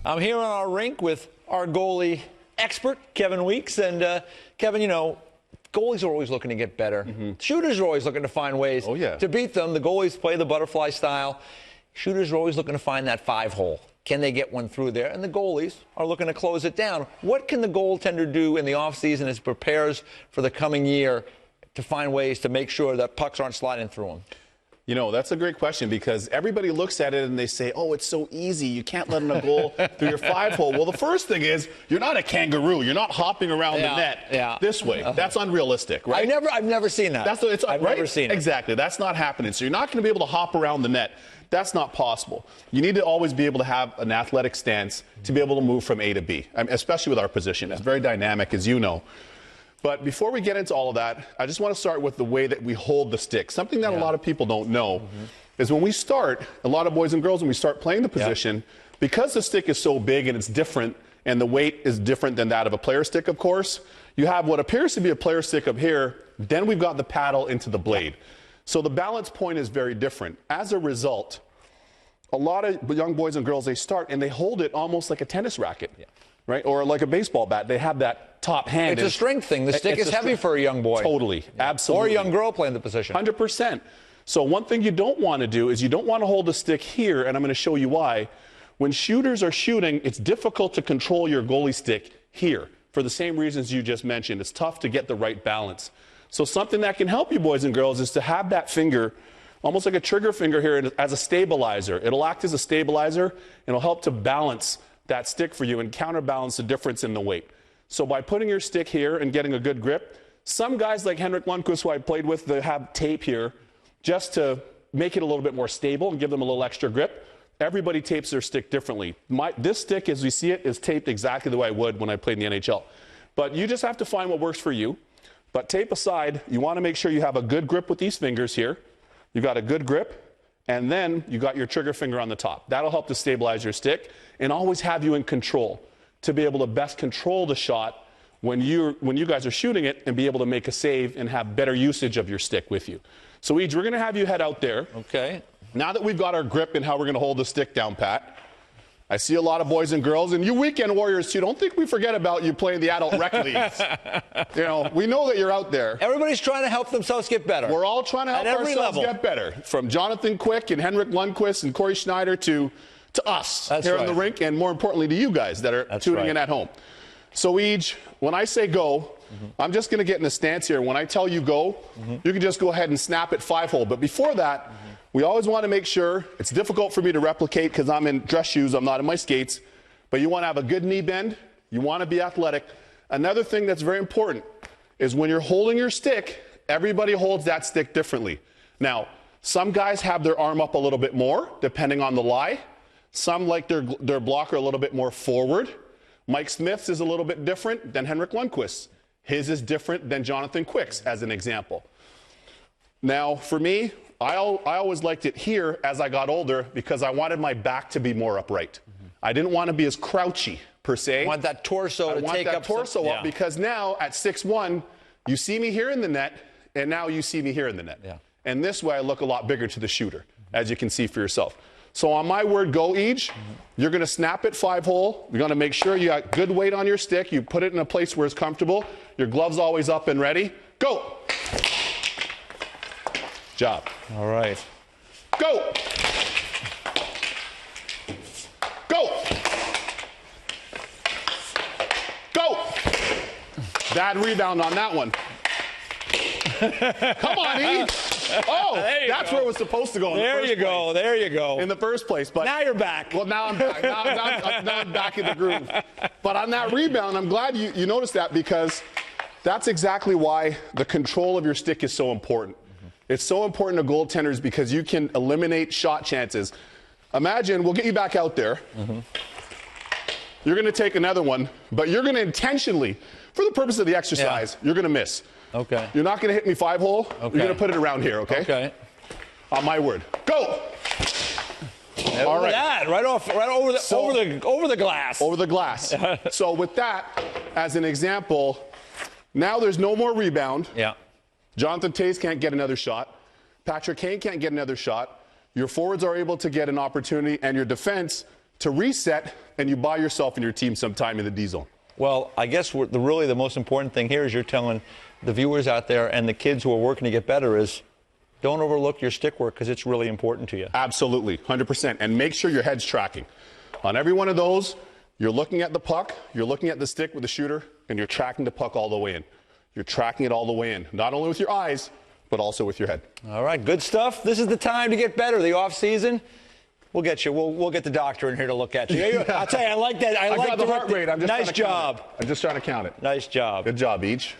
I'm here on our rink with our goalie expert, Kevin Weeks. And, Kevin, you know, goalies are always looking to get better. Shooters are always looking to find ways to beat them. The goalies play the butterfly style. Shooters are always looking to find that 5-hole. Can they get one through there? And the goalies are looking to close it down. What can the goaltender do in the offseason as he prepares for the coming year to find ways to make sure that pucks aren't sliding through him? You know, that's a great question because everybody looks at it and they say, oh, it's so easy. You can't let in a goal through your 5-hole. Well, the first thing is you're not a kangaroo. You're not hopping around the net this way. That's unrealistic, right? I've never seen that. I've never seen it. Exactly. That's not happening. So you're not going to be able to hop around the net. That's not possible. You need to always be able to have an athletic stance to be able to move from A to B, especially with our position. It's very dynamic, as you know. But before we get into all of that, I just want to start with the way that we hold the stick. Something that a lot of people don't know is when we start, a lot of boys and girls, when we start playing the position, because the stick is so big and it's different and the weight is different than that of a player stick, of course, you have what appears to be a player stick up here, then we've got the paddle into the blade. So the balance point is very different. As a result, a lot of young boys and girls, they start and they hold it almost like a tennis racket. Right? Or like a baseball bat. They have that top hand. It's a strength thing. The stick is heavy for a young boy. Totally. Absolutely. Or a young girl playing the position. 100%. So one thing you don't want to do is you don't want to hold the stick here, and I'm going to show you why. When shooters are shooting, it's difficult to control your goalie stick here for the same reasons you just mentioned. It's tough to get the right balance. So something that can help you, boys and girls, is to have that finger almost like a trigger finger here as a stabilizer. It'll act as a stabilizer, and it'll help to balance that stick for you and counterbalance the difference in the weight. So by putting your stick here and getting a good grip, some guys like Henrik Lundqvist, who I played with, they have tape here just to make it a little bit more stable and give them a little extra grip. Everybody tapes their stick differently. This stick, as we see it, is taped exactly the way I would when I played in the NHL. But you just have to find what works for you. But tape aside, you want to make sure you have a good grip with these fingers here. You got a good grip. And then you got your trigger finger on the top. That'll help to stabilize your stick and always have you in control to be able to best control the shot when you guys are shooting it and be able to make a save and have better usage of your stick with you. So, Eej, we're going to have you head out there. Okay. Now that we've got our grip and how we're going to hold the stick down, Pat, I see a lot of boys and girls, and you weekend warriors too. Don't think we forget about you playing the adult rec leagues. You know, we know that you're out there. Everybody's trying to help themselves get better. We're all trying to help ourselves get better. From Jonathan Quick and Henrik Lundqvist and Corey Schneider to us here in the rink, and more importantly to you guys that are tuning in at home. So, Eej, when I say go, I'm just going to get in a stance here. When I tell you go, you can just go ahead and snap it 5-hole. But before that, we always want to make sure, it's difficult for me to replicate because I'm in dress shoes, I'm not in my skates, but you want to have a good knee bend, you want to be athletic. Another thing that's very important is when you're holding your stick, everybody holds that stick differently. Now, some guys have their arm up a little bit more, depending on the lie. Some like their blocker a little bit more forward. Mike Smith's is a little bit different than Henrik Lundqvist's. His is different than Jonathan Quick's, as an example. Now, for me, I always liked it here as I got older because I wanted my back to be more upright. I didn't want to be as crouchy, per se. I want that torso to take up. Up because now at 6'1", you see me here in the net, and now you see me here in the net. And this way I look a lot bigger to the shooter, as you can see for yourself. So on my word, go, Eej. You're going to snap it 5-hole. You're going to make sure you got good weight on your stick. You put it in a place where it's comfortable. Your glove's always up and ready. Go. Job. All right. Go. Go. Go. Bad rebound on that one. Come on, Eej. Oh, that's where it was supposed to go. There you go. There you go. In the first place. But now you're back. Well, now I'm back. Now I'm back in the groove. But on that rebound, I'm glad you noticed that because that's exactly why the control of your stick is so important. It's so important to goaltenders because you can eliminate shot chances. Imagine, we'll get you back out there. You're going to take another one, but you're going to intentionally, for the purpose of the exercise, you're going to miss. Okay. You're not going to hit me 5-hole. Okay. You're going to put it around here, okay? Okay. On my word. Go! All right. That, right over the glass. Over the glass. So with that, as an example, now there's no more rebound. Yeah. Jonathan Toews can't get another shot. Patrick Kane can't get another shot. Your forwards are able to get an opportunity, and your defense to reset, and you buy yourself and your team some time in the D zone. Well, I guess really the most important thing here is you're telling the viewers out there and the kids who are working to get better is don't overlook your stick work because it's really important to you. Absolutely, 100%. And make sure your head's tracking. On every one of those, you're looking at the puck, you're looking at the stick with the shooter, and you're tracking the puck all the way in. You're tracking it all the way in, not only with your eyes, but also with your head. All right, good stuff. This is the time to get better, the offseason. We'll get you. We'll get the doctor in here to look at you. I'll tell you, I like that. I like the heart rate. I'm just nice trying to count job. it. I'm just trying to count it. Nice job. Good job, Each.